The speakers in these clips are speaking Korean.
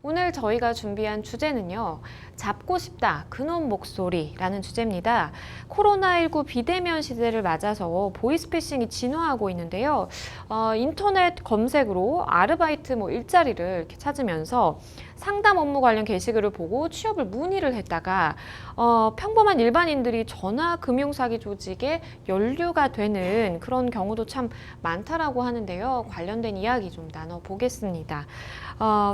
오늘 저희가 준비한 주제는요, 잡고 싶다, 그놈 목소리라는 주제입니다. 코로나19 비대면 시대를 맞아서 보이스피싱이 진화하고 있는데요. 인터넷 검색으로 아르바이트 일자리를 이렇게 찾으면서 상담 업무 관련 게시글을 보고 취업을 문의를 했다가 평범한 일반인들이 전화 금융사기 조직에 연루가 되는 그런 경우도 참 많다라고 하는데요. 관련된 이야기 좀 나눠보겠습니다.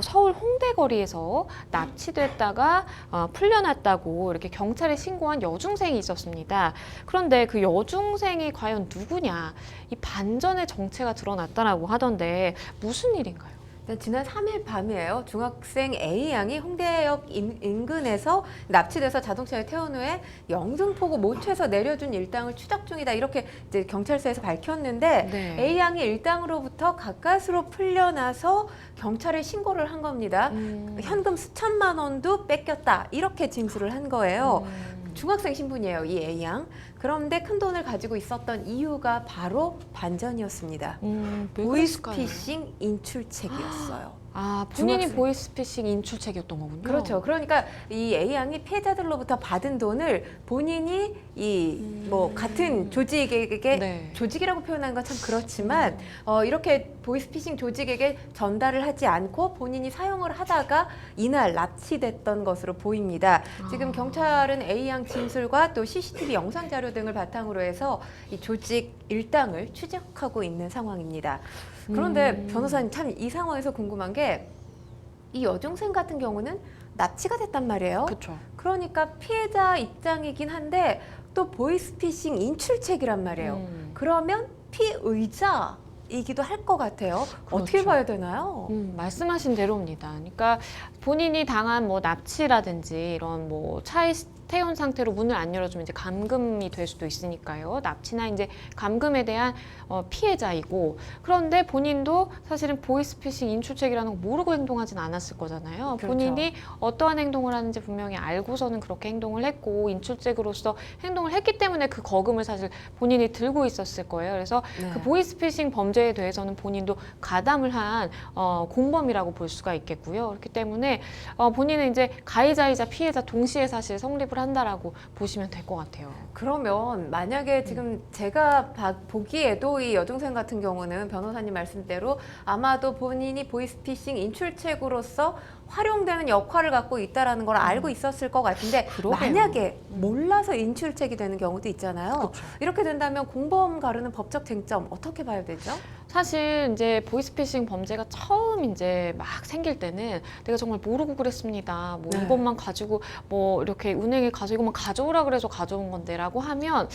서울 홍대 거리에서 납치됐다가 풀려났다고 이렇게 경찰에 신고한 여중생이 있었습니다. 그런데 그 여중생이 과연 누구냐? 이 반전의 정체가 드러났다라고 하던데 무슨 일인가요? 지난 3일 밤이에요. 중학생 A양이 홍대역 인근에서 납치돼서 자동차에 태운 후에 영등포구 모처에서 내려준 일당을 추적 중이다. 이렇게 이제 경찰서에서 밝혔는데 네. A양이 일당으로부터 가까스로 풀려나서 경찰에 신고를 한 겁니다. 현금 수천만 원도 뺏겼다. 이렇게 진술을 한 거예요. 중학생 신분이에요, 이 A양. 그런데 큰 돈을 가지고 있었던 이유가 바로 반전이었습니다. 보이스피싱 인출책이었어요. 본인이 중학생. 보이스피싱 인출책이었던 거군요. 그렇죠. 그러니까 이 A양이 피해자들로부터 받은 돈을 본인이 같은 조직에게 네. 조직이라고 표현하는 건 참 그렇지만 이렇게 보이스피싱 조직에게 전달을 하지 않고 본인이 사용을 하다가 이날 납치됐던 것으로 보입니다. 지금 경찰은 A양 진술과 또 CCTV 영상 자료 등을 바탕으로 해서 이 조직 일당을 추적하고 있는 상황입니다. 그런데 변호사님, 참 이 상황에서 궁금한 게 이 여중생 같은 경우는 납치가 됐단 말이에요. 그렇죠. 그러니까 피해자 입장이긴 한데 또 보이스피싱 인출책이란 말이에요. 그러면 피의자이기도 할 것 같아요. 어떻게 그렇죠. 봐야 되나요? 말씀하신 대로입니다. 그러니까 본인이 당한 납치라든지 이런 차에 태운 상태로 문을 안 열어주면 이제 감금이 될 수도 있으니까요. 납치나 이제 감금에 대한 피해자이고, 그런데 본인도 사실은 보이스피싱 인출책이라는 거 모르고 행동하진 않았을 거잖아요. 그렇죠. 본인이 어떠한 행동을 하는지 분명히 알고서는 그렇게 행동을 했고, 인출책으로서 행동을 했기 때문에 그 거금을 사실 본인이 들고 있었을 거예요. 그래서 네. 그 보이스피싱 범죄에 대해서는 본인도 가담을 한 공범이라고 볼 수가 있겠고요. 그렇기 때문에 본인은 이제 가해자이자 피해자 동시에 사실 성립을 한다라고 보시면 될 것 같아요. 그러면 만약에 지금 제가 보기에도 이 여중생 같은 경우는 변호사님 말씀대로 아마도 본인이 보이스피싱 인출책으로서 활용되는 역할을 갖고 있다는 걸 알고 있었을 것 같은데, 그러게요. 만약에 몰라서 인출책이 되는 경우도 있잖아요. 그쵸. 이렇게 된다면 공범 가르는 법적 쟁점 어떻게 봐야 되죠? 사실 이제 보이스피싱 범죄가 처음 이제 막 생길 때는 내가 정말 모르고 그랬습니다. 네. 이것만 가지고 이렇게 은행에 가서 이것만 가져오라 그래서 가져온 건데라고 하면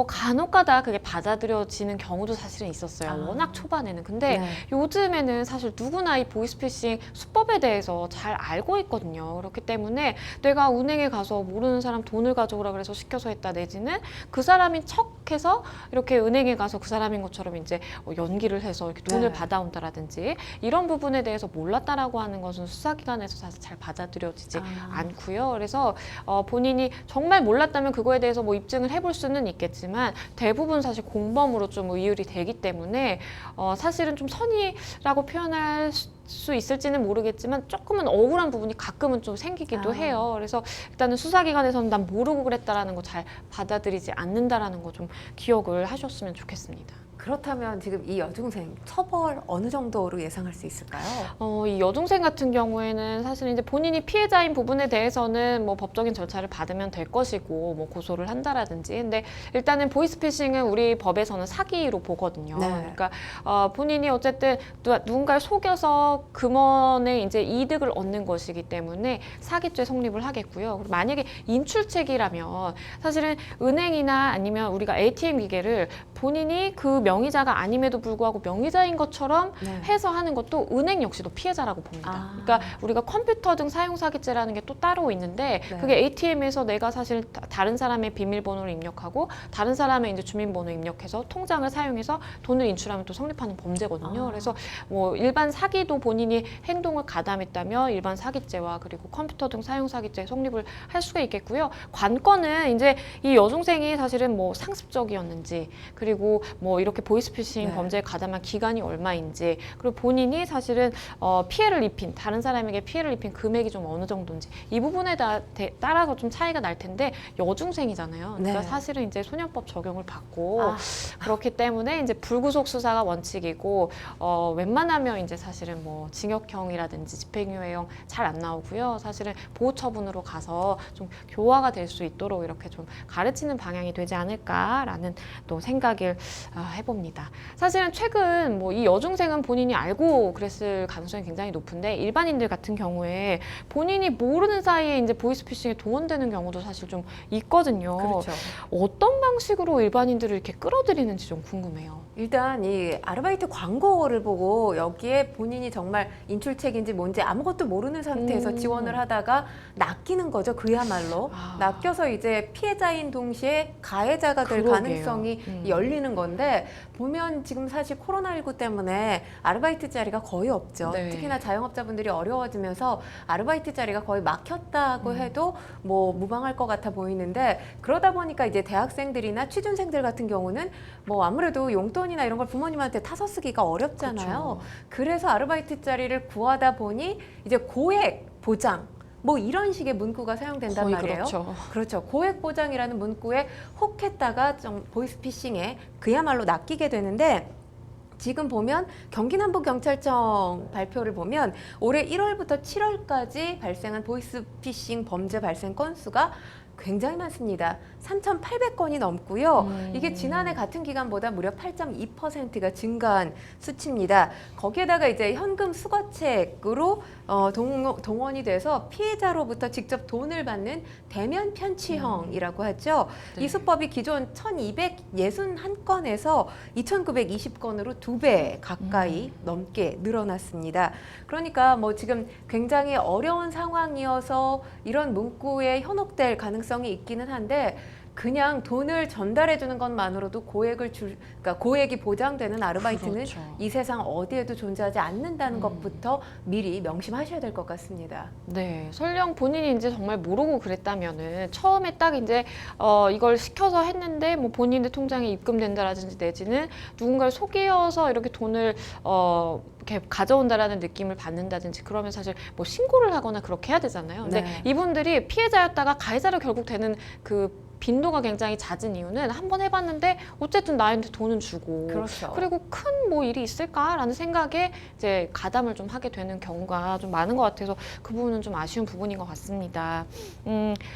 간혹가다 그게 받아들여지는 경우도 사실은 있었어요. 워낙 초반에는. 근데 네. 요즘에는 사실 누구나 이 보이스피싱 수법에 대해서 잘 알고 있거든요. 그렇기 때문에 내가 은행에 가서 모르는 사람 돈을 가져오라 그래서 시켜서 했다, 내지는 그 사람인 척해서 이렇게 은행에 가서 그 사람인 것처럼 이제 연기를 해서 이렇게 돈을 네. 받아온다라든지 이런 부분에 대해서 몰랐다라고 하는 것은 수사기관에서 사실 잘 받아들여지지 않고요. 그래서 본인이 정말 몰랐다면 그거에 대해서 입증을 해볼 수는 있겠지만 대부분 사실 공범으로 좀 의율이 되기 때문에 사실은 좀 선의라고 표현할 수 있을지는 모르겠지만 조금은 억울한 부분이 가끔은 좀 생기기도 해요. 그래서 일단은 수사기관에서는 난 모르고 그랬다라는 거 잘 받아들이지 않는다라는 거 좀 기억을 하셨으면 좋겠습니다. 그렇다면 지금 이 여중생 처벌 어느 정도로 예상할 수 있을까요? 이 여중생 같은 경우에는 사실 이제 본인이 피해자인 부분에 대해서는 법적인 절차를 받으면 될 것이고 고소를 한다라든지. 근데 일단은 보이스피싱은 우리 법에서는 사기로 보거든요. 네. 그러니까 본인이 어쨌든 누군가를 속여서 금원의 이제 이득을 얻는 것이기 때문에 사기죄 성립을 하겠고요. 그리고 만약에 인출책이라면 사실은 은행이나 아니면 우리가 ATM 기계를 본인이 그 명의자가 아님에도 불구하고 명의자인 것처럼 네. 해서 하는 것도 은행 역시도 피해자라고 봅니다. 그러니까 우리가 컴퓨터 등 사용 사기죄라는 게 또 따로 있는데 네. 그게 ATM에서 내가 사실 다른 사람의 비밀번호를 입력하고 다른 사람의 이제 주민번호 입력해서 통장을 사용해서 돈을 인출하면 또 성립하는 범죄거든요. 그래서 일반 사기도 본인이 행동을 가담했다면 일반 사기죄와 그리고 컴퓨터 등 사용 사기죄 성립을 할 수가 있겠고요. 관건은 이제 이 여중생이 사실은 상습적이었는지, 그리고 이렇게 이렇게 보이스피싱 네. 범죄에 가담한 기간이 얼마인지, 그리고 본인이 사실은 피해를 입힌, 다른 사람에게 피해를 입힌 금액이 좀 어느 정도인지, 이 부분에 따라서 좀 차이가 날 텐데, 여중생이잖아요. 그러니까 네. 사실은 이제 소년법 적용을 받고 아. 그렇기 때문에 이제 불구속 수사가 원칙이고, 웬만하면 이제 사실은 뭐 징역형이라든지 집행유예형 잘 안 나오고요. 사실은 보호 처분으로 가서 좀 교화가 될 수 있도록 이렇게 좀 가르치는 방향이 되지 않을까라는 또 생각을 해봅니다. 사실은 최근 뭐 이 여중생은 본인이 알고 그랬을 가능성이 굉장히 높은데, 일반인들 같은 경우에 본인이 모르는 사이에 이제 보이스피싱에 동원되는 경우도 사실 좀 있거든요. 그렇죠. 어떤 방식으로 일반인들을 이렇게 끌어들이는지 좀 궁금해요. 일단 이 아르바이트 광고를 보고 여기에 본인이 정말 인출책인지 뭔지 아무것도 모르는 상태에서 지원을 하다가 낚이는 거죠. 그야말로 낚여서 이제 피해자인 동시에 가해자가 될 그러게요. 가능성이 열리는 건데, 보면 지금 사실 코로나19 때문에 아르바이트 자리가 거의 없죠. 네. 특히나 자영업자분들이 어려워지면서 아르바이트 자리가 거의 막혔다고 해도 뭐 무방할 것 같아 보이는데, 그러다 보니까 이제 대학생들이나 취준생들 같은 경우는 뭐 아무래도 용돈이나 이런 걸 부모님한테 타서 쓰기가 어렵잖아요. 그래서 아르바이트 자리를 구하다 보니 이제 고액 보장 뭐 이런 식의 문구가 사용된단 거의 말이에요. 그렇죠. 그렇죠. 고액 보장이라는 문구에 혹했다가 좀 보이스피싱에 그야말로 낚이게 되는데, 지금 보면 경기 남부경찰청 발표를 보면 올해 1월부터 7월까지 발생한 보이스피싱 범죄 발생 건수가 굉장히 많습니다. 3,800건이 넘고요. 이게 지난해 같은 기간보다 무려 8.2%가 증가한 수치입니다. 거기에다가 이제 현금 수거책으로 동원이 돼서 피해자로부터 직접 돈을 받는 대면 편취형이라고 하죠. 네. 이 수법이 기존 1,261건에서 2,920건으로 2배 가까이 넘게 늘어났습니다. 그러니까 뭐 지금 굉장히 어려운 상황이어서 이런 문구에 현혹될 가능성이 있기는 한데, 그냥 돈을 전달해 주는 것만으로도 그러니까 고액이 보장되는 아르바이트는 그렇죠. 이 세상 어디에도 존재하지 않는다는 것부터 미리 명심하셔야 될 것 같습니다. 네, 설령 본인이 이제 정말 모르고 그랬다면은 처음에 딱 이제 이걸 시켜서 했는데 뭐 본인의 통장에 입금된다라든지 내지는 누군가를 속여서 이렇게 돈을 이렇게 가져온다라는 느낌을 받는다든지, 그러면 사실 뭐 신고를 하거나 그렇게 해야 되잖아요. 근데 네. 이분들이 피해자였다가 가해자로 결국 되는 그 빈도가 굉장히 잦은 이유는, 한번 해봤는데 어쨌든 나한테 돈은 주고, 그렇죠. 그리고 큰 뭐 일이 있을까라는 생각에 이제 가담을 좀 하게 되는 경우가 좀 많은 것 같아서 그 부분은 좀 아쉬운 부분인 것 같습니다.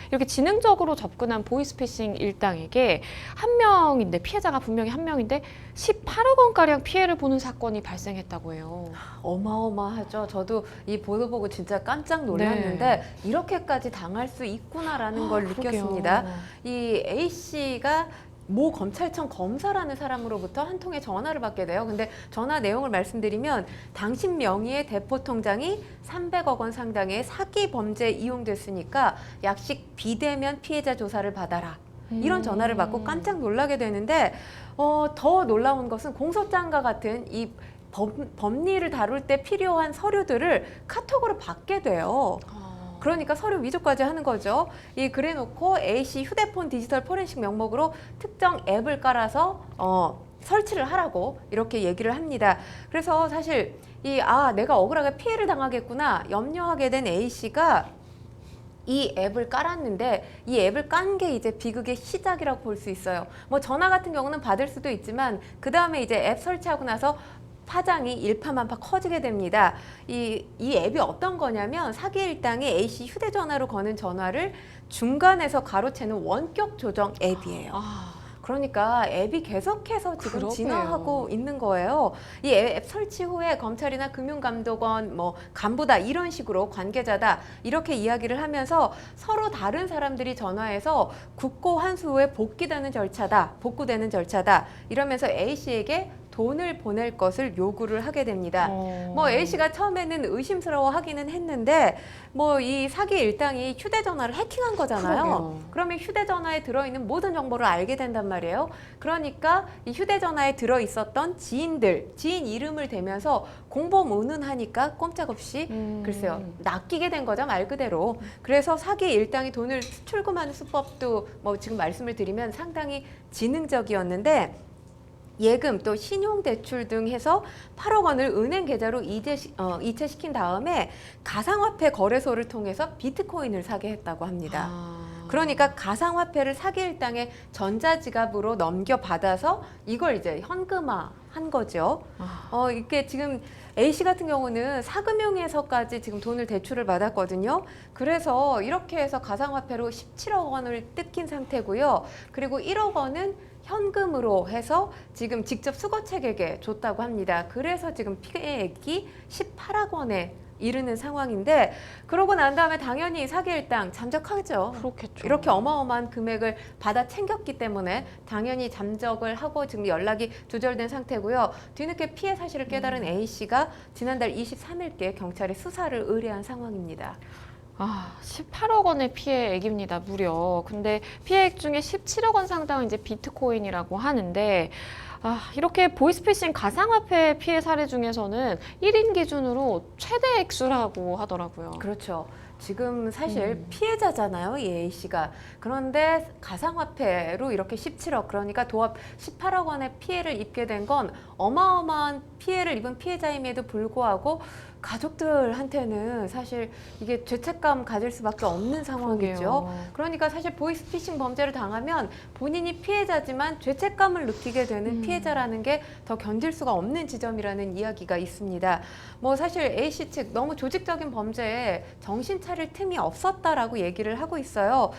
이렇게 지능적으로 접근한 보이스피싱 일당에게 한 명인데, 피해자가 분명히 한 명인데 18억 원가량 피해를 보는 사건이 발생했다고 해요. 어마어마하죠. 저도 이 보도 보고 진짜 깜짝 놀랐는데 이렇게까지 당할 수 있구나라는 걸 느꼈습니다. 이 A씨가 모 검찰청 검사라는 사람으로부터 한 통의 전화를 받게 돼요. 근데 전화 내용을 말씀드리면, 당신 명의의 대포통장이 300억 원 상당의 사기 범죄에 이용됐으니까 약식 비대면 피해자 조사를 받아라. 이런 전화를 받고 깜짝 놀라게 되는데, 더 놀라운 것은 공소장과 같은 이 법리를 다룰 때 필요한 서류들을 카톡으로 받게 돼요. 그러니까 서류 위조까지 하는 거죠. 그래놓고 A씨 휴대폰 디지털 포렌식 명목으로 특정 앱을 깔아서 설치를 하라고 이렇게 얘기를 합니다. 그래서 사실 내가 억울하게 피해를 당하겠구나 염려하게 된 A씨가 이 앱을 깔았는데, 이 앱을 깐 게 이제 비극의 시작이라고 볼 수 있어요. 뭐 전화 같은 경우는 받을 수도 있지만, 그 다음에 이제 앱 설치하고 나서 파장이 일파만파 커지게 됩니다. 이 앱이 어떤 거냐면, 사기 일당이 A씨 휴대전화로 거는 전화를 중간에서 가로채는 원격 조정 앱이에요. 그러니까 앱이 계속해서 지금 그러게요. 진화하고 있는 거예요. 이 앱 설치 후에 검찰이나 금융감독원 뭐 간부다 이런 식으로 관계자다 이렇게 이야기를 하면서 서로 다른 사람들이 전화해서 국고 환수 후에 복귀되는 절차다, 복구되는 절차다 이러면서 A씨에게 돈을 보낼 것을 요구를 하게 됩니다. 뭐 A씨가 처음에는 의심스러워 하기는 했는데, 뭐 이 사기 일당이 휴대전화를 해킹한 거잖아요. 그러게요. 그러면 휴대전화에 들어있는 모든 정보를 알게 된단 말이에요. 그러니까 이 휴대전화에 들어있었던 지인 이름을 대면서 공범 운운하니까 꼼짝없이 글쎄요, 낚이게 된 거죠, 말 그대로. 그래서 사기 일당이 돈을 수출금하는 수법도 뭐 지금 말씀을 드리면 상당히 지능적이었는데, 예금 또 신용대출 등 해서 8억 원을 은행 계좌로 이체시킨 다음에 가상화폐 거래소를 통해서 비트코인을 사게 했다고 합니다. 그러니까 가상화폐를 사기 일당의 전자지갑으로 넘겨받아서 이걸 이제 현금화한 거죠. 이게 지금 A씨 같은 경우는 사금융에서까지 지금 돈을 대출을 받았거든요. 그래서 이렇게 해서 가상화폐로 17억 원을 뜯긴 상태고요. 그리고 1억 원은 현금으로 해서 지금 직접 수거책에게 줬다고 합니다. 그래서 지금 피해액이 18억 원에 이르는 상황인데, 그러고 난 다음에 당연히 사기 일당 잠적하죠. 그렇겠죠. 이렇게 어마어마한 금액을 받아 챙겼기 때문에 당연히 잠적을 하고 지금 연락이 두절된 상태고요. 뒤늦게 피해 사실을 깨달은 A씨가 지난달 23일께 경찰에 수사를 의뢰한 상황입니다. 18억 원의 피해액입니다, 무려. 근데 피해액 중에 17억 원 상당은 이제 비트코인이라고 하는데, 이렇게 보이스피싱 가상화폐 피해 사례 중에서는 1인 기준으로 최대 액수라고 하더라고요. 그렇죠. 지금 사실 피해자잖아요, 이 A씨가. 그런데 가상화폐로 이렇게 17억, 그러니까 도합 18억 원의 피해를 입게 된 건 어마어마한 피해를 입은 피해자임에도 불구하고 가족들한테는 사실 이게 죄책감 가질 수밖에 없는 상황이죠. 그러게요. 그러니까 사실 보이스피싱 범죄를 당하면 본인이 피해자지만 죄책감을 느끼게 되는 피해자라는 게 더 견딜 수가 없는 지점이라는 이야기가 있습니다. 뭐 사실 A씨 측 너무 조직적인 범죄에 정신 차릴 틈이 없었다라고 얘기를 하고 있어요.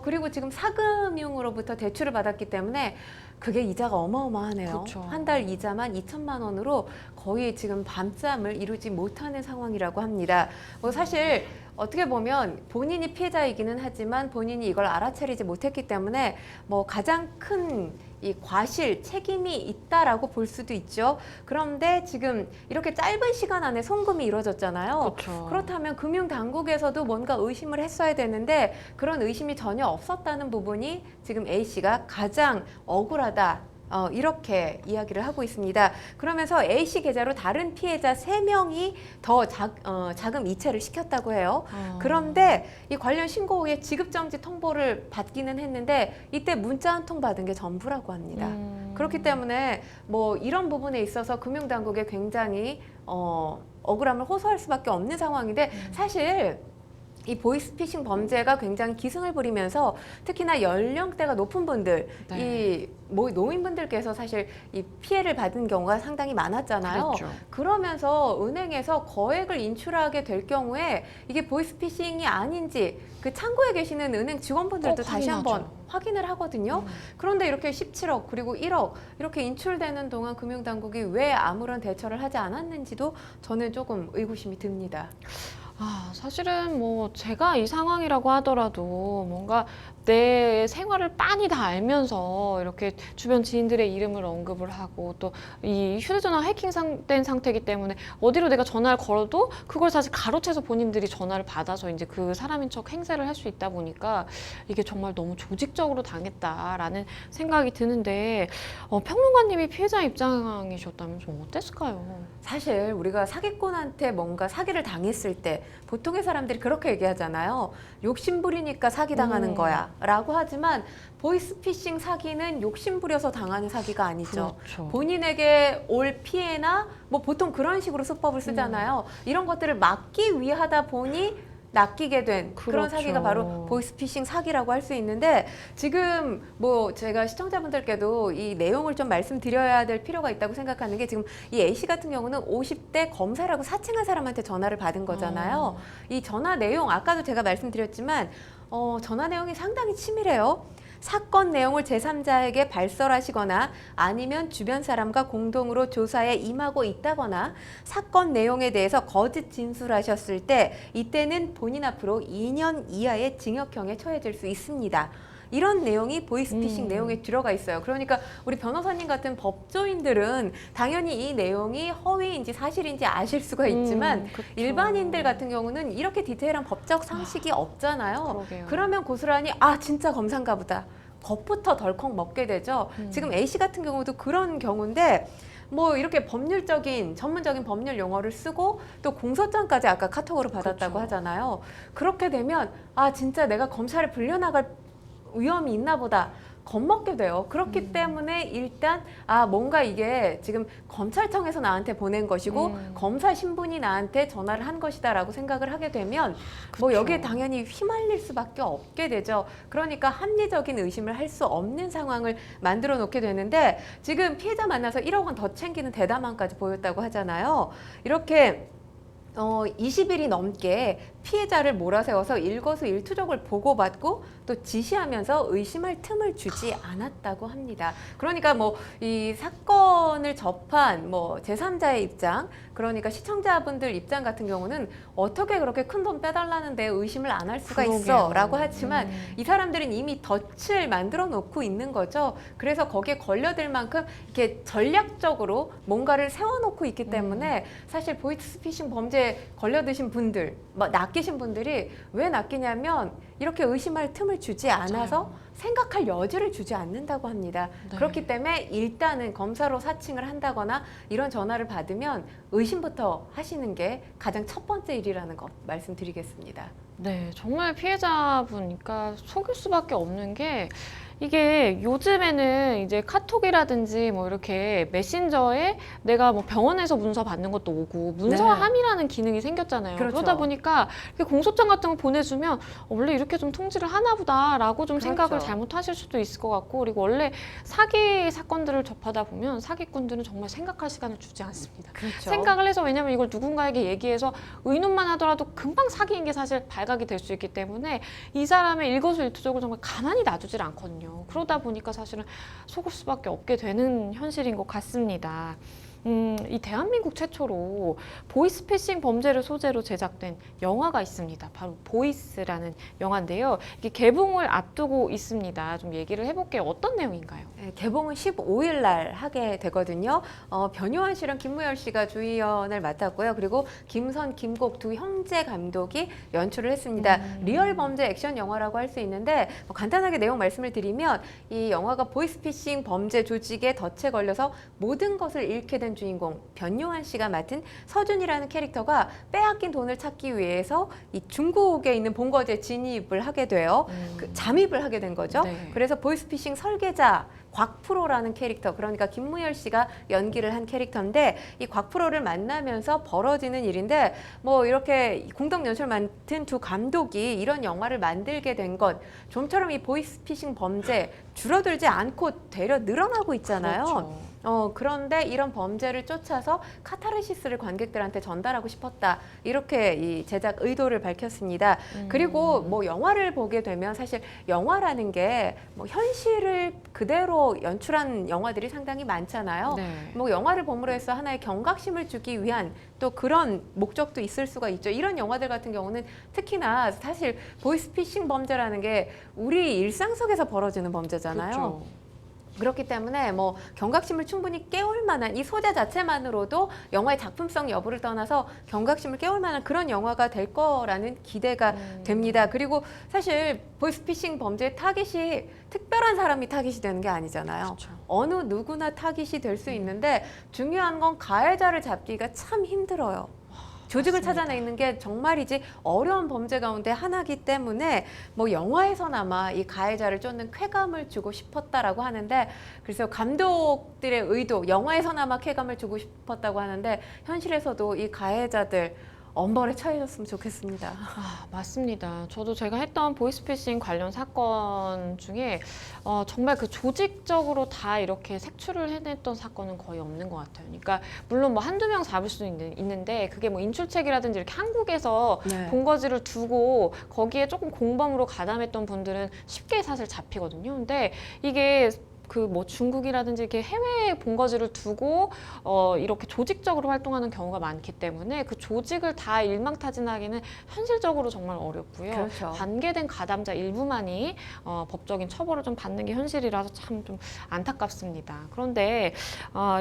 그리고 지금 사금융으로부터 대출을 받았기 때문에 그게 이자가 어마어마하네요. 그렇죠. 한 달 이자만 2천만 원으로 거의 지금 밤잠을 이루지 못하는 상황이라고 합니다. 뭐 사실 어떻게 보면 본인이 피해자이기는 하지만 본인이 이걸 알아차리지 못했기 때문에 뭐 가장 큰 이 과실, 책임이 있다라고 볼 수도 있죠. 그런데 지금 이렇게 짧은 시간 안에 송금이 이루어졌잖아요. 그렇죠. 그렇다면 금융당국에서도 뭔가 의심을 했어야 되는데 그런 의심이 전혀 없었다는 부분이 지금 A씨가 가장 억울하다. 이렇게 이야기를 하고 있습니다. 그러면서 A씨 계좌로 다른 피해자 3명이 더 자금 이체를 시켰다고 해요. 그런데 이 관련 신고 후에 지급정지 통보를 받기는 했는데 이때 문자 한 통 받은 게 전부라고 합니다. 그렇기 때문에 뭐 이런 부분에 있어서 금융당국에 굉장히 억울함을 호소할 수밖에 없는 상황인데 사실 이 보이스피싱 범죄가 굉장히 기승을 부리면서 특히나 연령대가 높은 분들, 이 노인분들께서 사실 이 피해를 받은 경우가 상당히 많았잖아요. 그랬죠. 그러면서 은행에서 거액을 인출하게 될 경우에 이게 보이스피싱이 아닌지 그 창구에 계시는 은행 직원분들도 다시 한번 확인을 하거든요. 그런데 이렇게 17억 그리고 1억 이렇게 인출되는 동안 금융당국이 왜 아무런 대처를 하지 않았는지도 저는 조금 의구심이 듭니다. 사실은 뭐 제가 이 상황이라고 하더라도 뭔가 내 생활을 빤히 다 알면서 이렇게 주변 지인들의 이름을 언급을 하고 또 이 휴대전화 해킹된 상태이기 때문에 어디로 내가 전화를 걸어도 그걸 사실 가로채서 본인들이 전화를 받아서 이제 그 사람인 척 행세를 할 수 있다 보니까 이게 정말 너무 조직적으로 당했다라는 생각이 드는데 평론가님이 피해자 입장이셨다면 좀 어땠을까요? 사실 우리가 사기꾼한테 뭔가 사기를 당했을 때 보통의 사람들이 그렇게 얘기하잖아요. 욕심부리니까 사기당하는 거야 라고 하지만 보이스피싱 사기는 욕심부려서 당하는 사기가 아니죠. 그렇죠. 본인에게 올 피해나 뭐 보통 그런 식으로 수법을 쓰잖아요. 이런 것들을 막기 위하다 보니 낚이게 된 그런 그렇죠. 사기가 바로 보이스피싱 사기라고 할 수 있는데 지금 뭐 제가 시청자분들께도 이 내용을 좀 말씀드려야 될 필요가 있다고 생각하는 게 지금 이 A씨 같은 경우는 50대 검사라고 사칭한 사람한테 전화를 받은 거잖아요. 이 전화 내용 아까도 제가 말씀드렸지만 전화 내용이 상당히 치밀해요. 사건 내용을 제3자에게 발설하시거나 아니면 주변 사람과 공동으로 조사에 임하고 있다거나 사건 내용에 대해서 거짓 진술하셨을 때 이때는 본인 앞으로 2년 이하의 징역형에 처해질 수 있습니다. 이런 내용이 보이스피싱 내용에 들어가 있어요. 그러니까 우리 변호사님 같은 법조인들은 당연히 이 내용이 허위인지 사실인지 아실 수가 있지만 그쵸. 일반인들 같은 경우는 이렇게 디테일한 법적 상식이 없잖아요. 그러게요. 그러면 고스란히 진짜 검사인가 보다. 겁부터 덜컥 먹게 되죠. 지금 A씨 같은 경우도 그런 경우인데 뭐 이렇게 전문적인 법률 용어를 쓰고 또 공소장까지 아까 카톡으로 받았다고 그렇죠. 하잖아요. 그렇게 되면 진짜 내가 검사를 불려나갈 위험이 있나 보다. 겁먹게 돼요. 그렇기 때문에 일단 뭔가 이게 지금 검찰청에서 나한테 보낸 것이고 검사 신분이 나한테 전화를 한 것이다라고 생각을 하게 되면 뭐 여기에 당연히 휘말릴 수밖에 없게 되죠. 그러니까 합리적인 의심을 할 수 없는 상황을 만들어 놓게 되는데 지금 피해자 만나서 1억 원 더 챙기는 대담함까지 보였다고 하잖아요. 이렇게 20일이 넘게 피해자를 몰아세워서 일거수일투족을 보고받고 또 지시하면서 의심할 틈을 주지 않았다고 합니다. 그러니까 뭐 이 사건을 접한 뭐 제3자의 입장, 그러니까 시청자분들 입장 같은 경우는 어떻게 그렇게 큰 돈 빼달라는데 의심을 안 할 수가 있어 라고 하지만 이 사람들은 이미 덫을 만들어 놓고 있는 거죠. 그래서 거기에 걸려들 만큼 이렇게 전략적으로 뭔가를 세워놓고 있기 때문에 사실 보이스피싱 범죄에 걸려드신 분들, 낚이신 분들이 왜 낚이냐면 이렇게 의심할 틈을 주지 않아서 생각할 여지를 주지 않는다고 합니다. 네. 그렇기 때문에 일단은 검사로 사칭을 한다거나 이런 전화를 받으면 의심부터 하시는 게 가장 첫 번째 일이라는 것 말씀드리겠습니다. 네, 정말 피해자분이니까 속일 수밖에 없는 게 이게 요즘에는 이제 카톡이라든지 뭐 이렇게 메신저에 내가 뭐 병원에서 문서 받는 것도 오고 문서함이라는 기능이 생겼잖아요. 그렇죠. 그러다 보니까 이렇게 공소장 같은 거 보내주면 원래 이렇게 좀 통지를 하나 보다라고 좀 그렇죠. 생각을 잘못하실 수도 있을 것 같고, 그리고 원래 사기 사건들을 접하다 보면 사기꾼들은 정말 생각할 시간을 주지 않습니다. 그렇죠. 생각을 해서, 왜냐면 이걸 누군가에게 얘기해서 의논만 하더라도 금방 사기인 게 사실 발각이 될 수 있기 때문에 이 사람의 일거수일투족을 정말 가만히 놔두질 않거든요. 그러다 보니까 사실은 속을 수밖에 없게 되는 현실인 것 같습니다. 이 대한민국 최초로 보이스피싱 범죄를 소재로 제작된 영화가 있습니다. 바로 보이스라는 영화인데요. 이게 개봉을 앞두고 있습니다. 좀 얘기를 해볼게요. 어떤 내용인가요? 네, 개봉은 15일 날 하게 되거든요. 변요한 씨랑 김무열 씨가 주연을 맡았고요. 그리고 김선, 김곡 두 형제 감독이 연출을 했습니다. 리얼 범죄 액션 영화라고 할 수 있는데 간단하게 내용 말씀을 드리면 이 영화가 보이스피싱 범죄 조직의 덫에 걸려서 모든 것을 잃게 된 주인공 변요한 씨가 맡은 서준이라는 캐릭터가 빼앗긴 돈을 찾기 위해서 이 중국에 있는 본거지에 진입을 하게 돼요. 잠입을 하게 된 거죠. 네. 그래서 보이스피싱 설계자 곽프로라는 캐릭터, 그러니까 김무열 씨가 연기를 한 캐릭터인데 이 곽프로를 만나면서 벌어지는 일인데 뭐 이렇게 공동 연출 맡은 두 감독이 이런 영화를 만들게 된 것, 좀처럼 이 보이스피싱 범죄 줄어들지 않고 되려 늘어나고 있잖아요. 그렇죠. 그런데 이런 범죄를 쫓아서 카타르시스를 관객들한테 전달하고 싶었다. 이렇게 이 제작 의도를 밝혔습니다. 그리고 뭐 영화를 보게 되면 사실 영화라는 게 뭐 현실을 그대로 연출한 영화들이 상당히 많잖아요. 네. 뭐 영화를 봄으로 해서 하나의 경각심을 주기 위한 또 그런 목적도 있을 수가 있죠. 이런 영화들 같은 경우는 특히나 사실 보이스피싱 범죄라는 게 우리 일상 속에서 벌어지는 범죄잖아요. 그렇죠. 그렇기 때문에 뭐 경각심을 충분히 깨울 만한 이 소재 자체만으로도 영화의 작품성 여부를 떠나서 경각심을 깨울 만한 그런 영화가 될 거라는 기대가 됩니다. 그리고 사실 보이스피싱 범죄의 타깃이 특별한 사람이 타깃이 되는 게 아니잖아요. 그렇죠. 어느 누구나 타깃이 될 수 있는데 중요한 건 가해자를 잡기가 참 힘들어요. 조직을 맞습니다. 찾아내는 게 정말이지 어려운 범죄 가운데 하나이기 때문에 뭐 영화에서나마 이 가해자를 쫓는 쾌감을 주고 싶었다라고 하는데, 그래서 감독들의 의도, 영화에서나마 쾌감을 주고 싶었다고 하는데 현실에서도 이 가해자들 엄벌에 처해졌으면 좋겠습니다. 맞습니다. 저도 제가 했던 보이스피싱 관련 사건 중에 정말 그 조직적으로 다 이렇게 색출을 해냈던 사건은 거의 없는 것 같아요. 그러니까 물론 뭐 한두 명 잡을 수도 있는데 그게 뭐 인출책이라든지 이렇게 한국에서 네. 본거지를 두고 거기에 조금 공범으로 가담했던 분들은 쉽게 사실 잡히거든요. 근데 이게 그 뭐 중국이라든지 이렇게 해외에 본거지를 두고 이렇게 조직적으로 활동하는 경우가 많기 때문에 그 조직을 다 일망타진하기는 현실적으로 정말 어렵고요. 그렇죠. 관계된 가담자 일부만이 법적인 처벌을 좀 받는 게 현실이라서 참 좀 안타깝습니다. 그런데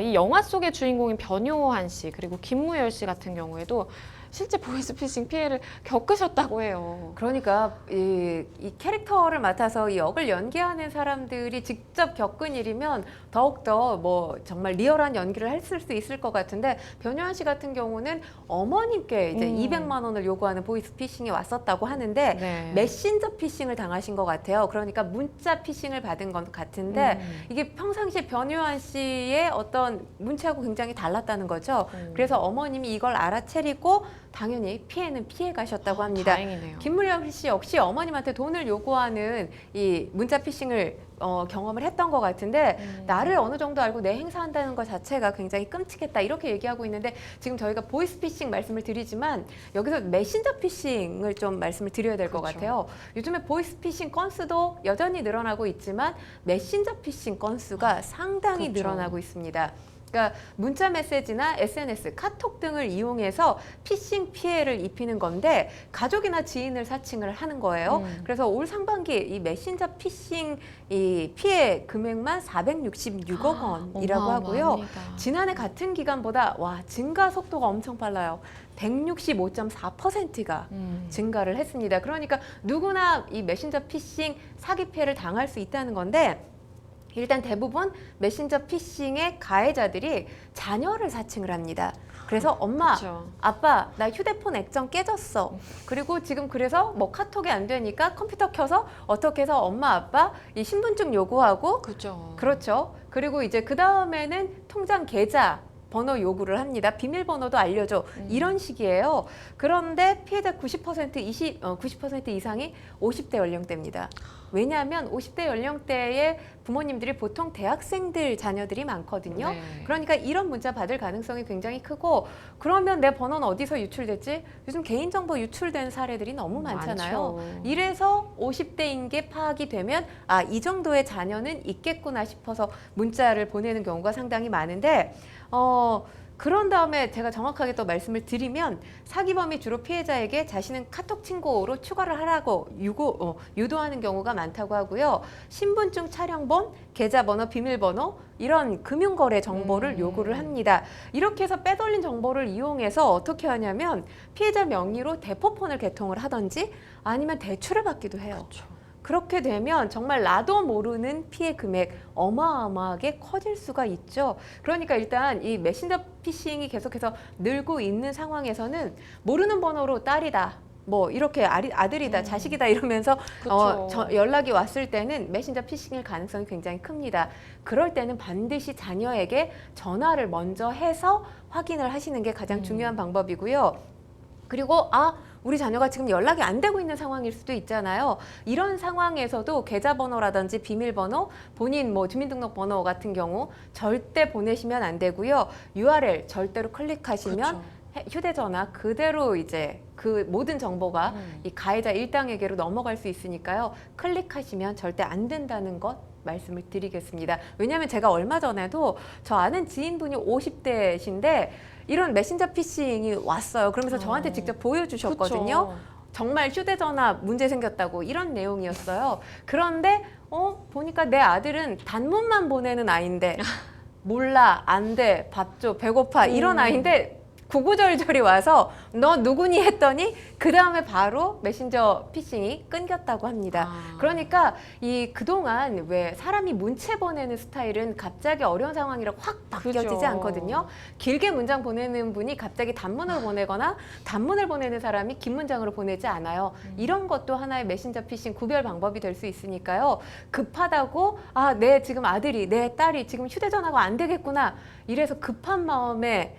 이 영화 속의 주인공인 변요한 씨 그리고 김무열 씨 같은 경우에도 실제 보이스피싱 피해를 겪으셨다고 해요. 그러니까 이 캐릭터를 맡아서 이 역을 연기하는 사람들이 직접 겪은 일이면 더욱더 뭐 정말 리얼한 연기를 했을 수 있을 것 같은데, 변요한 씨 같은 경우는 어머님께 이제 200만 원을 요구하는 보이스피싱이 왔었다고 하는데 네. 메신저 피싱을 당하신 것 같아요. 그러니까 문자 피싱을 받은 것 같은데 이게 평상시에 변요한 씨의 어떤 문체하고 굉장히 달랐다는 거죠. 그래서 어머님이 이걸 알아채리고 당연히 피해는 피해 가셨다고 합니다. 다행이네요. 김물영 씨 역시 어머님한테 돈을 요구하는 이 문자 피싱을 경험을 했던 것 같은데, 나를 어느 정도 알고 내 행사한다는 것 자체가 굉장히 끔찍했다 이렇게 얘기하고 있는데, 지금 저희가 보이스피싱 말씀을 드리지만 여기서 메신저 피싱을 좀 말씀을 드려야 될 것 그렇죠. 같아요. 요즘에 보이스피싱 건수도 여전히 늘어나고 있지만 메신저 피싱 건수가 상당히 그렇죠. 늘어나고 있습니다. 그러니까 문자 메시지나 SNS, 카톡 등을 이용해서 피싱 피해를 입히는 건데 가족이나 지인을 사칭을 하는 거예요. 그래서 올 상반기 이 메신저 피싱 이 피해 금액만 466억 원이라고 하고요. 어마어마합니다. 지난해 같은 기간보다 증가 속도가 엄청 빨라요. 165.4%가 증가를 했습니다. 그러니까 누구나 이 메신저 피싱 사기 피해를 당할 수 있다는 건데, 일단 대부분 메신저 피싱의 가해자들이 자녀를 사칭을 합니다. 그래서 엄마, 그렇죠. 아빠, 나 휴대폰 액정 깨졌어. 그리고 지금 그래서 뭐 카톡이 안 되니까 컴퓨터 켜서 어떻게 해서 엄마, 아빠 이 신분증 요구하고, 그렇죠. 그렇죠. 그리고 이제 그 다음에는 통장 계좌 번호 요구를 합니다. 비밀번호도 알려줘. 이런 식이에요. 그런데 피해자 90% 이상이 50대 연령대입니다. 왜냐하면 50대 연령대의 부모님들이 보통 대학생들 자녀들이 많거든요. 네. 그러니까 이런 문자 받을 가능성이 굉장히 크고, 그러면 내 번호는 어디서 유출됐지? 요즘 개인정보 유출된 사례들이 너무 많잖아요. 많죠. 이래서 50대인 게 파악이 되면 이 정도의 자녀는 있겠구나 싶어서 문자를 보내는 경우가 상당히 많은데, 그런 다음에 제가 정확하게 또 말씀을 드리면, 사기범이 주로 피해자에게 자신은 카톡 친구로 추가를 하라고 유도하는 경우가 많다고 하고요. 신분증 촬영본, 계좌번호, 비밀번호 이런 금융거래 정보를 요구를 합니다. 이렇게 해서 빼돌린 정보를 이용해서 어떻게 하냐면 피해자 명의로 대포폰을 개통을 하든지 아니면 대출을 받기도 해요. 그렇죠. 그렇게 되면 정말 나도 모르는 피해 금액 어마어마하게 커질 수가 있죠. 그러니까 일단 이 메신저 피싱이 계속해서 늘고 있는 상황에서는 모르는 번호로 딸이다, 뭐 이렇게 아들이다, 자식이다 이러면서 그쵸. 연락이 왔을 때는 메신저 피싱일 가능성이 굉장히 큽니다. 그럴 때는 반드시 자녀에게 전화를 먼저 해서 확인을 하시는 게 가장 중요한 방법이고요. 그리고 우리 자녀가 지금 연락이 안 되고 있는 상황일 수도 있잖아요. 이런 상황에서도 계좌번호라든지 비밀번호, 본인 뭐 주민등록번호 같은 경우 절대 보내시면 안 되고요. URL 절대로 클릭하시면 그렇죠. 휴대전화 그대로 이제 그 모든 정보가 이 가해자 일당에게로 넘어갈 수 있으니까요. 클릭하시면 절대 안 된다는 것 말씀을 드리겠습니다. 왜냐하면 제가 얼마 전에도 저 아는 지인분이 50대신데 이런 메신저 피싱이 왔어요. 그러면서 저한테 직접 보여주셨거든요. 그쵸. 정말 휴대전화 문제 생겼다고 이런 내용이었어요. 그런데 보니까 내 아들은 단문만 보내는 아이인데 몰라, 안 돼, 밥 줘, 배고파 이런 아이인데 구구절절이 와서 너 누구니 했더니 그 다음에 바로 메신저 피싱이 끊겼다고 합니다. 그러니까 그동안 왜 사람이 문체 보내는 스타일은 갑자기 어려운 상황이라 확 바뀌어지지 그죠. 않거든요. 길게 문장 보내는 분이 갑자기 단문으로 보내거나 단문을 보내는 사람이 긴 문장으로 보내지 않아요. 이런 것도 하나의 메신저 피싱 구별 방법이 될 수 있으니까요. 급하다고 내 지금 아들이, 내 딸이 지금 휴대전화가 안 되겠구나 이래서 급한 마음에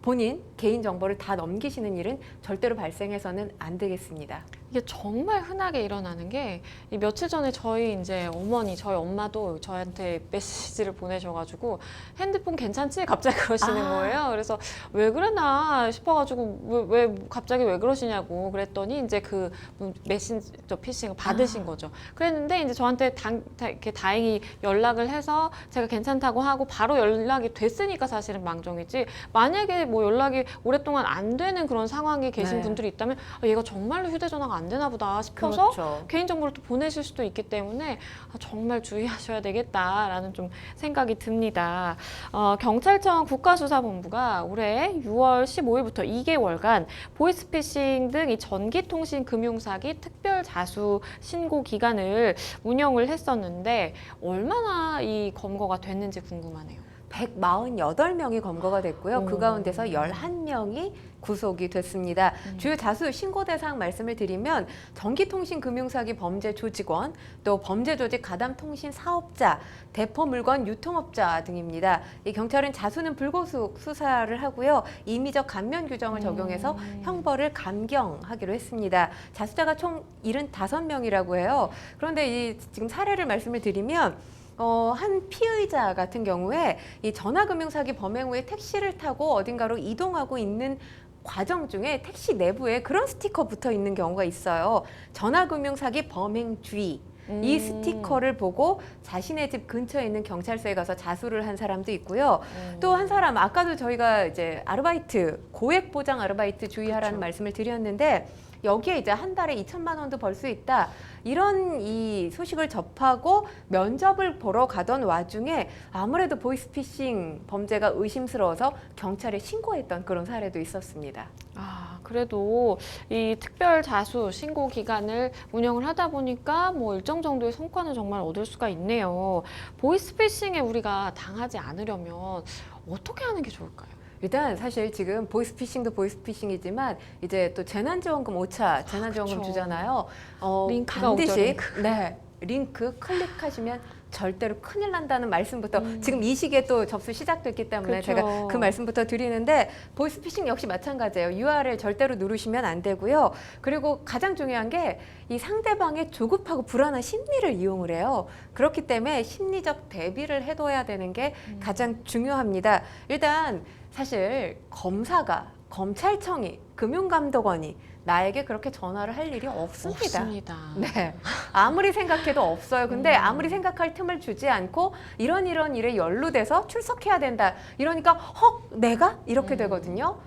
본인 개인정보를 다 넘기시는 일은 절대로 발생해서는 안 되겠습니다. 이게 정말 흔하게 일어나는 게 이 며칠 전에 저희 이제 저희 엄마도 저한테 메시지를 보내셔가지고 핸드폰 괜찮지? 갑자기 그러시는 거예요. 그래서 왜 그러나 싶어가지고 왜 갑자기 왜 그러시냐고 그랬더니 이제 그 메신저 피싱을 받으신 거죠. 그랬는데 이제 저한테 이렇게 다행히 연락을 해서 제가 괜찮다고 하고 바로 연락이 됐으니까 사실은 망정이지. 만약에 뭐 연락이 오랫동안 안 되는 그런 상황에 계신 네. 분들이 있다면 얘가 정말로 휴대전화가 안 안 되나 보다 싶어서 그렇죠. 개인정보를 또 보내실 수도 있기 때문에 정말 주의하셔야 되겠다라는 좀 생각이 듭니다. 경찰청 국가수사본부가 올해 6월 15일부터 2개월간 보이스피싱 등 이 전기통신 금융사기 특별 자수 신고 기간을 운영을 했었는데 얼마나 이 검거가 됐는지 궁금하네요. 148명이 검거가 됐고요. 그 오. 가운데서 11명이 구속이 됐습니다. 주요 자수 신고 대상 말씀을 드리면 전기통신금융사기 범죄 조직원, 또 범죄조직 가담통신 사업자, 대포물건 유통업자 등입니다. 이 경찰은 자수는 불구속 수사를 하고요. 임의적 감면 규정을 적용해서 형벌을 감경하기로 했습니다. 자수자가 총 75명이라고 해요. 그런데 이 지금 사례를 말씀을 드리면 한 피의자 같은 경우에 이 전화금융사기 범행 후에 택시를 타고 어딘가로 이동하고 있는 과정 중에 택시 내부에 그런 스티커 붙어 있는 경우가 있어요. 전화금융사기 범행 주의. 이 스티커를 보고 자신의 집 근처에 있는 경찰서에 가서 자수를 한 사람도 있고요. 또 한 사람, 아까도 저희가 이제 아르바이트, 고액 보장 아르바이트 주의하라는 그렇죠. 말씀을 드렸는데 여기에 이제 한 달에 2천만 원도 벌 수 있다. 이런 이 소식을 접하고 면접을 보러 가던 와중에 아무래도 보이스피싱 범죄가 의심스러워서 경찰에 신고했던 그런 사례도 있었습니다. 그래도 이 특별 자수 신고 기간을 운영을 하다 보니까 뭐 일정 정도의 성과는 정말 얻을 수가 있네요. 보이스피싱에 우리가 당하지 않으려면 어떻게 하는 게 좋을까요? 일단 사실 지금 보이스피싱도 보이스피싱이지만 이제 또 재난지원금 5차 재난지원금 그렇죠. 주잖아요. 링크가 반드시 오죠, 링크. 네, 링크 클릭하시면 절대로 큰일 난다는 말씀부터 지금 이 시기에 또 접수 시작됐기 때문에 그렇죠. 제가 그 말씀부터 드리는데 보이스피싱 역시 마찬가지예요. URL 절대로 누르시면 안 되고요. 그리고 가장 중요한 게 이 상대방의 조급하고 불안한 심리를 이용을 해요. 그렇기 때문에 심리적 대비를 해둬야 되는 게 가장 중요합니다. 일단 사실 검찰청이, 금융감독원이 나에게 그렇게 전화를 할 일이 없습니다. 없습니다. 네. 아무리 생각해도 없어요. 근데 아무리 생각할 틈을 주지 않고 이런 일에 연루돼서 출석해야 된다. 이러니까 헉, 내가? 이렇게 되거든요.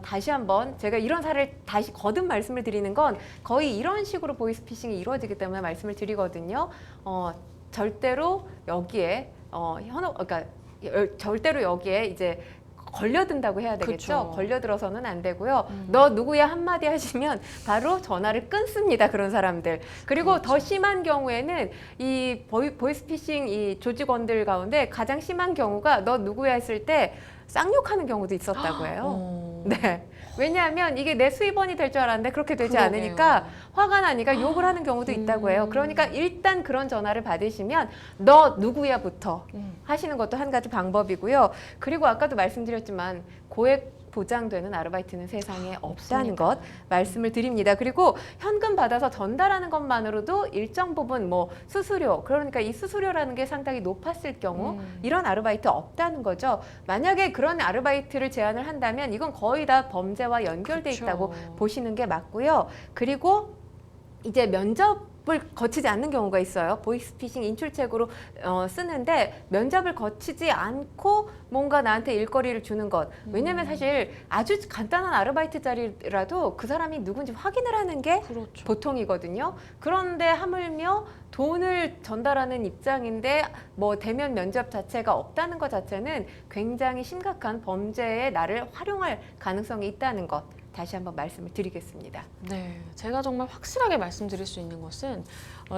다시 한번 제가 이런 사례를 다시 거듭 말씀을 드리는 건 거의 이런 식으로 보이스피싱이 이루어지기 때문에 말씀을 드리거든요. 절대로 여기에 그러니까 절대로 여기에 이제 걸려든다고 해야 되겠죠. 그쵸. 걸려들어서는 안 되고요. 너 누구야 한마디 하시면 바로 전화를 끊습니다. 그런 사람들. 그리고 더 심한 경우에는 이 보이스피싱 이 조직원들 가운데 가장 심한 경우가 너 누구야 했을 때 쌍욕하는 경우도 있었다고 해요. 네. 왜냐하면 이게 내 수입원이 될 줄 알았는데 그렇게 되지 그러게요. 않으니까 화가 나니까 욕을 하는 경우도 있다고 해요. 그러니까 일단 그런 전화를 받으시면 너 누구야부터 하시는 것도 한 가지 방법이고요. 그리고 아까도 말씀드렸지만 고액 보장되는 아르바이트는 세상에 없다는 것 말씀을 드립니다. 그리고 현금 받아서 전달하는 것만으로도 일정 부분 뭐 수수료, 그러니까 이 수수료라는 게 상당히 높았을 경우 이런 아르바이트 없다는 거죠. 만약에 그런 아르바이트를 제안을 한다면 이건 거의 다 범죄와 연결돼 그쵸. 있다고 보시는 게 맞고요. 그리고 이제 면접을 거치지 않는 경우가 있어요. 보이스피싱 인출책으로 쓰는데 면접을 거치지 않고 뭔가 나한테 일거리를 주는 것. 왜냐면 사실 아주 간단한 아르바이트 자리라도 그 사람이 누군지 확인을 하는 게 그렇죠. 보통이거든요. 그런데 하물며 돈을 전달하는 입장인데 뭐 대면 면접 자체가 없다는 것 자체는 굉장히 심각한 범죄에 나를 활용할 가능성이 있다는 것. 다시 한번 말씀을 드리겠습니다. 네, 제가 정말 확실하게 말씀드릴 수 있는 것은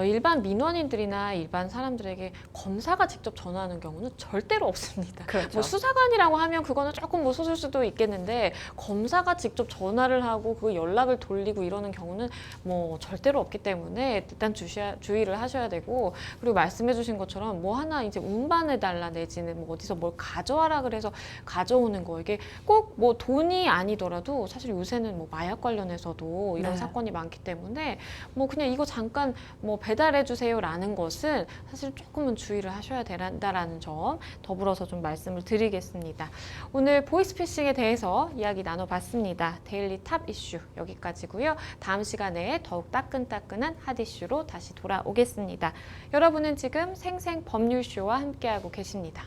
일반 민원인들이나 일반 사람들에게 검사가 직접 전화하는 경우는 절대로 없습니다. 그렇죠. 뭐 수사관이라고 하면 그거는 조금 뭐 소설 수도 있겠는데 검사가 직접 전화를 하고 그 연락을 돌리고 이러는 경우는 뭐 절대로 없기 때문에 일단 주의를 하셔야 되고, 그리고 말씀해주신 것처럼 뭐 하나 이제 운반해달라 내지는 뭐 어디서 뭘 가져와라 그래서 가져오는 거, 이게 꼭 뭐 돈이 아니더라도 사실 요새는 뭐 마약 관련해서도 이런 네. 사건이 많기 때문에 뭐 그냥 이거 잠깐 뭐 배달해 주세요라는 것은 사실 조금은 주의를 하셔야 된다라는 점 더불어서 좀 말씀을 드리겠습니다. 오늘 보이스피싱에 대해서 이야기 나눠봤습니다. 데일리 탑 이슈 여기까지고요. 다음 시간에 더욱 따끈따끈한 핫 이슈로 다시 돌아오겠습니다. 여러분은 지금 생생법률쇼와 함께하고 계십니다.